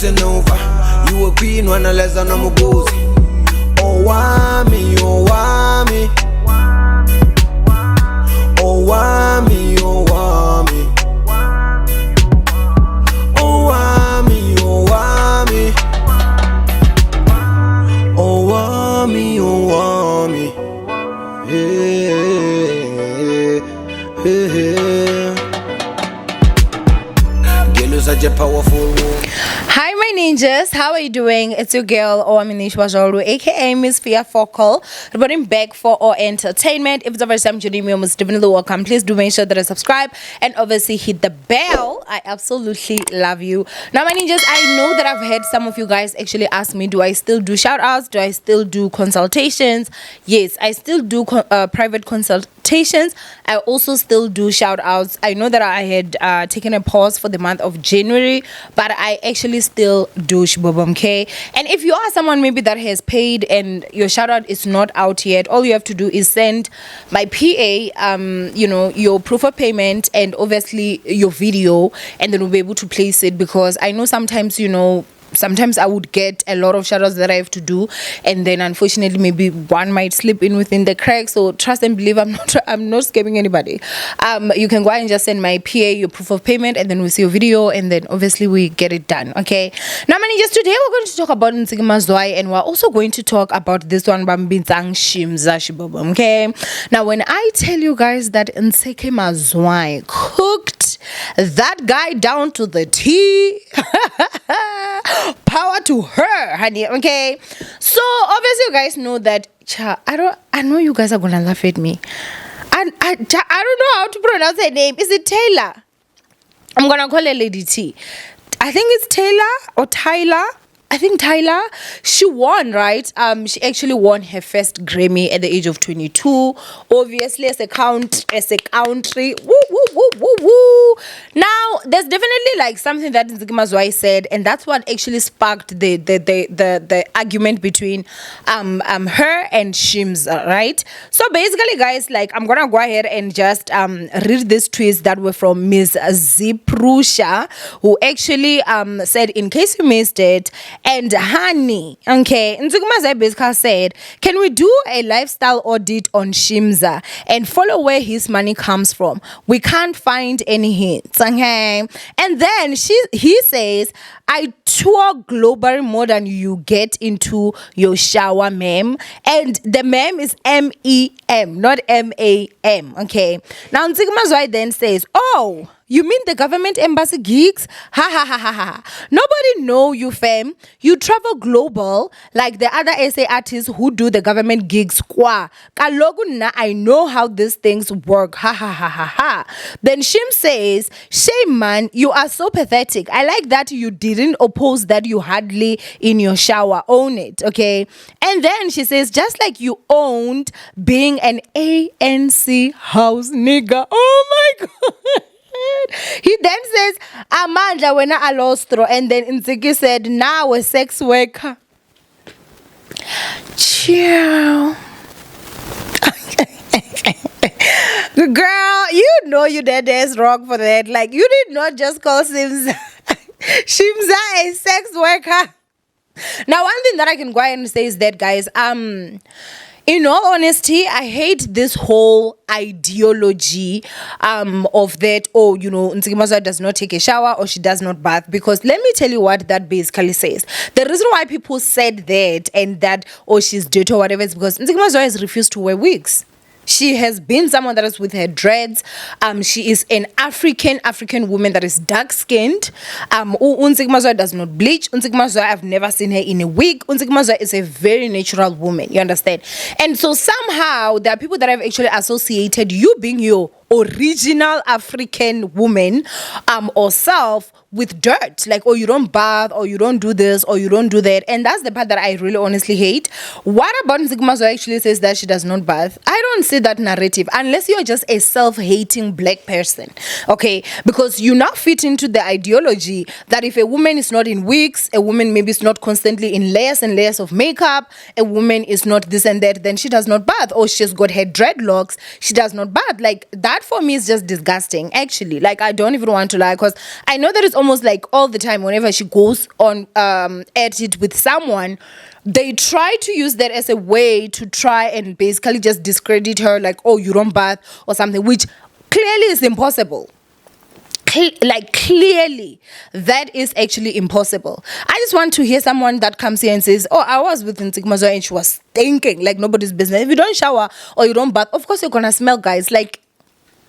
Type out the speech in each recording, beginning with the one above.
taking over. You a queen when I less than I'm a gozy. Owamie, Owamie. Owamie, Owamie. Owamie, Owamie. Owamie, Owamie. Hey, hey, hey. Girl, you're such a powerful woman. Hi, my ninjas. How are you doing? It's your girl, Owamie, aka Miss Fia Focal, reporting back for our entertainment. If it's the first time joining me, most definitely welcome. Please do make sure that I subscribe and obviously hit the bell. I absolutely love you. Now, my ninjas, I know that I've had some of you guys actually ask me, do I still do shout outs? Do I still do consultations? Yes, I still do private consultations. I also still do shout outs. I know that I had taken a pause for the month of January, but I actually still do shibobom, okay? And if you are someone maybe that has paid and your shout out is not out yet, all you have to do is send my PA your proof of payment and obviously your video, and then we'll be able to place it, because I know sometimes sometimes I would get a lot of shoutouts that I have to do, and then unfortunately maybe one might slip in within the cracks. So trust and believe, I'm not scamming anybody. You can go ahead and just send my PA your proof of payment, and then we see your video, and then obviously we get it done. Okay. Now, managers, today we're going to talk about Ntsiki Mazwai, and we're also going to talk about this one Bambinzang Shimza Shibobom. Okay. Now, when I tell you guys that Ntsiki Mazwai cooked that guy down to the T. Power to her, honey. Okay, so obviously you guys know that I know you guys are gonna laugh at me, and I don't know how to pronounce her name. Is it Tyla? I'm gonna call her Lady T. I think it's Tyla or Tyla. I think Tyla, she won, right? She actually won her first Grammy at the age of 22. Obviously, as a country, woo, woo, woo, woo, woo. Now, there's definitely like something that Ntsiki Mazwai said, and that's what actually sparked the argument between her and Shimza, right? So basically, guys, like, I'm gonna go ahead and just read these tweets that were from Miss Ziprusha, who actually said, in case you missed it, and honey, okay, Ntsiki Mazwai basically said, can we do a lifestyle audit on Shimza and follow where his money comes from? We can't find any hints, okay? And then he says, I tour global more than you get into your shower, ma'am. And the ma'am is M-E-M, not M-A-M, okay? Now, Ntsiki Mazwai then says, oh, you mean the government embassy gigs? Ha ha ha ha ha. Nobody know you, fam. You travel global like the other SA artists who do the government gigs. Kwa. Kalogu na, I know how these things work. Ha ha ha ha ha. Then Shim says, shame man, you are so pathetic. I like that you didn't oppose that you hardly in your shower. Own it, okay? And then she says, just like you owned being an ANC house nigga. Oh my God. He then says, Amandla wena alostro, and then Ntsiki said, now a sex worker. Chill. Girl, you know you did this wrong for that. Like, you did not just call Shimza a sex worker. Now, one thing that I can go ahead and say is that, guys, in all honesty, I hate this whole ideology of that, Ntsiki Mazwai does not take a shower or she does not bath, because let me tell you what that basically says. The reason why people said that and that, she's dirty or whatever, is because Ntsiki Mazwai has refused to wear wigs. She has been someone that is with her dreads. She is an African woman that is dark-skinned. Ntsiki Mazwai does not bleach. Ntsiki Mazwai, I've never seen her in a wig. Ntsiki Mazwai is a very natural woman. You understand? And so somehow there are people that have actually associated you being your original African woman or self with dirt, like, you don't bath, or you don't do this, or you don't do that. And that's the part that I really honestly hate. What about Ntsiki Mazwai actually says that she does not bath? I don't see that narrative unless you're just a self-hating black person, okay? Because you now fit into the ideology that if a woman is not in wigs, a woman maybe is not constantly in layers and layers of makeup, a woman is not this and that, then she does not bath. Or she's got her dreadlocks, she does not bath. Like, that for me is just disgusting, actually. Like, I don't even want to lie, because I know that it's almost like all the time whenever she goes on at it with someone, they try to use that as a way to try and basically just discredit her, like, oh, you don't bath or something, which clearly is impossible. Like, clearly that is actually impossible. I just want to hear someone that comes here and says, oh, I was with Ntsiki Mazwai and she was stinking like nobody's business. If you don't shower or you don't bath, of course you're gonna smell, guys. Like,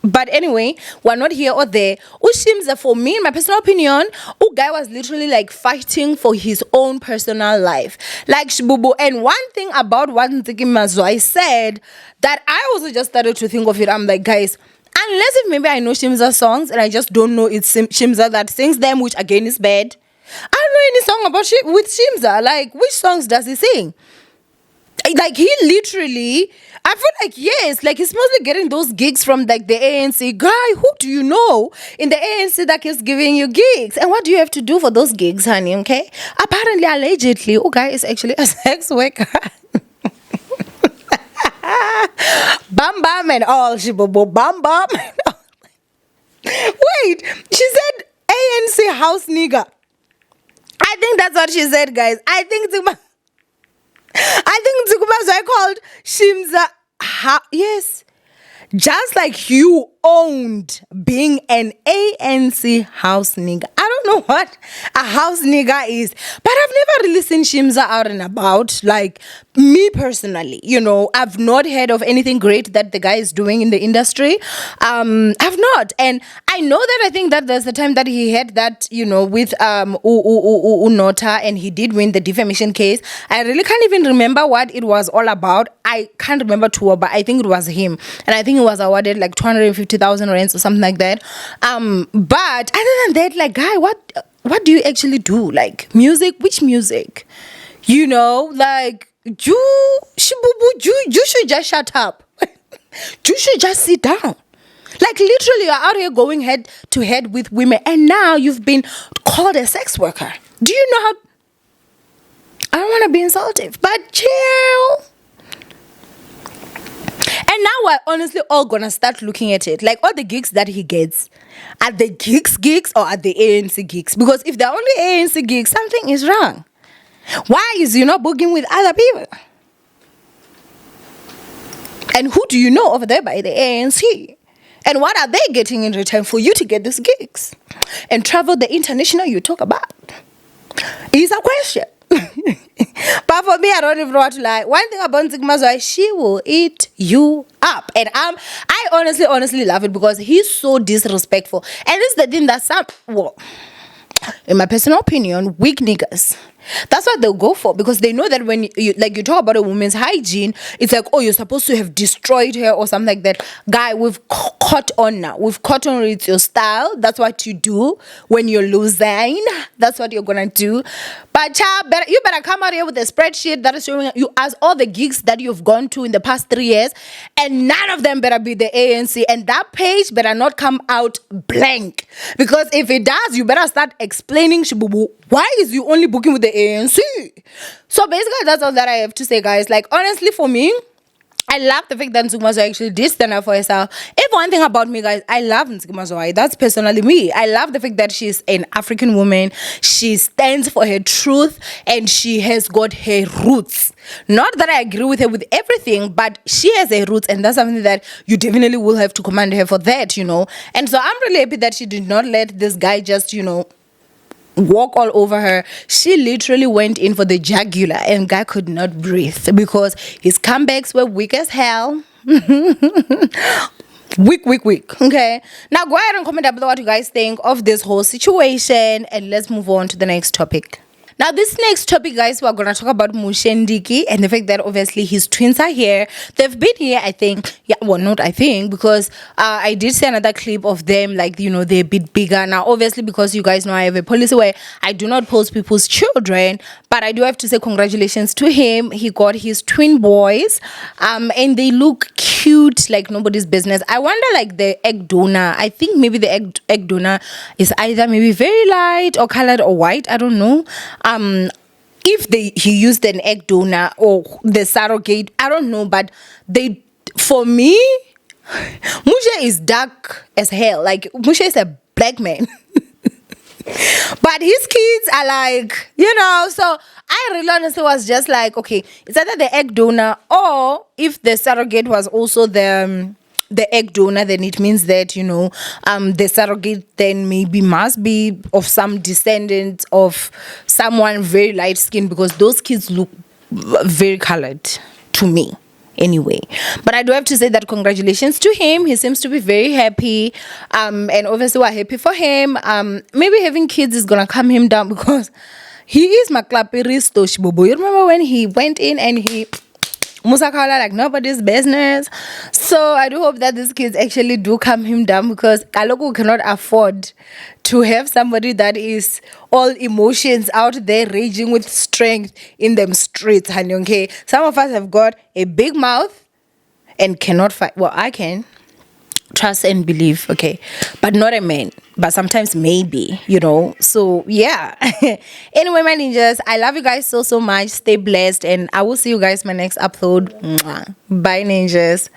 but anyway, we're not here or there. Shimza, for me, in my personal opinion, guy was literally like fighting for his own personal life. Like, Shibubu. And one thing about what Ntsiki Mazwai said that I also just started to think of it. I'm like, guys, unless if maybe I know Shimza songs and I just don't know it's Shimza that sings them, which again is bad. I don't know any song about with Shimza. Like, which songs does he sing? Like, he literally, I feel like, yes, like he's mostly getting those gigs from like the ANC. Guy, who do you know in the ANC that is giving you gigs? And what do you have to do for those gigs, honey? Okay? Apparently, allegedly, guy is actually a sex worker. Bam bam and all, shibobo, bam bam and all. Wait, she said ANC house nigga. I think that's what she said, guys. I think Ntsiki Mazwai called Shimza, yes, just like you owned being an ANC house nigga. I don't know what a house nigga is, but I've never really seen Shimza out and about. Like, me personally, I've not heard of anything great that the guy is doing in the industry. I've not. And I know that I think that there's the time that he had that, with Unota, and he did win the defamation case. I really can't even remember what it was all about. I can't remember too, but I think it was him. And I think he was awarded like 250,000 rands or something like that. But other than that, like, guy, what do you actually do? Like, music? Which music? Like, you should just shut up. You should just sit down. Like, literally, you're out here going head to head with women, and now you've been called a sex worker. Do you know how? I don't want to be insultive, but chill. And now we're honestly all gonna start looking at it. Like, all the gigs that he gets, are the gigs or are the ANC gigs? Because if they're only ANC gigs, something is wrong. Why is you not booking with other people? And who do you know over there by the ANC? And what are they getting in return for you to get these gigs? And travel the international you talk about is a question. But for me, I don't even know what to lie. One thing about Ntsiki Mazwai, she will eat you up. And I honestly love it because he's so disrespectful. And this is the thing that in my personal opinion, weak niggas, that's what they'll go for, because they know that when you talk about a woman's hygiene, it's like, oh, you're supposed to have destroyed her or something like that. Guy, we've caught on now. We've caught on. It's your style. That's what you do when you're losing. That's what you're gonna do. But you better come out here with a spreadsheet that is showing you as all the gigs that you've gone to in the past 3 years, and none of them better be the ANC. And that page better not come out blank, because if it does, you better start explaining, Shibubu, why is you only booking with the ANC? So basically, that's all that I have to say, guys. Like, honestly, for me, I love the fact that Ntsiki Mazwai actually did stand up for herself. If one thing about me, guys, I love Ntsiki Mazwai. That's personally me. I love the fact that she's an African woman. She stands for her truth and she has got her roots. Not that I agree with her with everything, but she has her roots, and that's something that you definitely will have to commend her for that, And so I'm really happy that she did not let this guy just, walk all over her. She literally went in for the jugular, and guy could not breathe because his comebacks were weak as hell. Weak. Okay. Now go ahead and comment down below what you guys think of this whole situation, and let's move on to the next topic. Now, this next topic, guys, we're going to talk about Mushe and Ntsiki, and the fact that obviously his twins are here. They've been here, I think. Yeah, well, not I think, because I did see another clip of them, like, they're a bit bigger. Now, obviously, because you guys know I have a policy where I do not post people's children, but I do have to say congratulations to him. He got his twin boys, and they look cute like nobody's business. I wonder, like, the egg donor. I think maybe the egg donor is either maybe very light or colored or white. I don't know. If he used an egg donor or the surrogate, I don't know, but for me, Mushe is dark as hell. Like, Mushe is a black man. But his kids are like, you know, so I really honestly was just like, okay, it's either the egg donor, or if the surrogate was also the egg donor, then it means that, you know, the surrogate then maybe must be of some descendant of someone very light skinned, because those kids look very colored to me anyway. But I do have to say that congratulations to him. He seems to be very happy, and obviously we're happy for him. Maybe having kids is gonna calm him down, because he is maklapiristo shibobo. You remember when he went in and he Musakala like nobody's business. So I do hope that these kids actually do calm him down, because Kaloku cannot afford to have somebody that is all emotions out there raging with strength in them streets, honey. Okay, some of us have got a big mouth and cannot fight. Well, I can trust and believe, okay, but not a man. But sometimes maybe, you know. So yeah. Anyway, my ninjas, I love you guys so much. Stay blessed, and I will see you guys my next upload. Mwah. Bye, ninjas.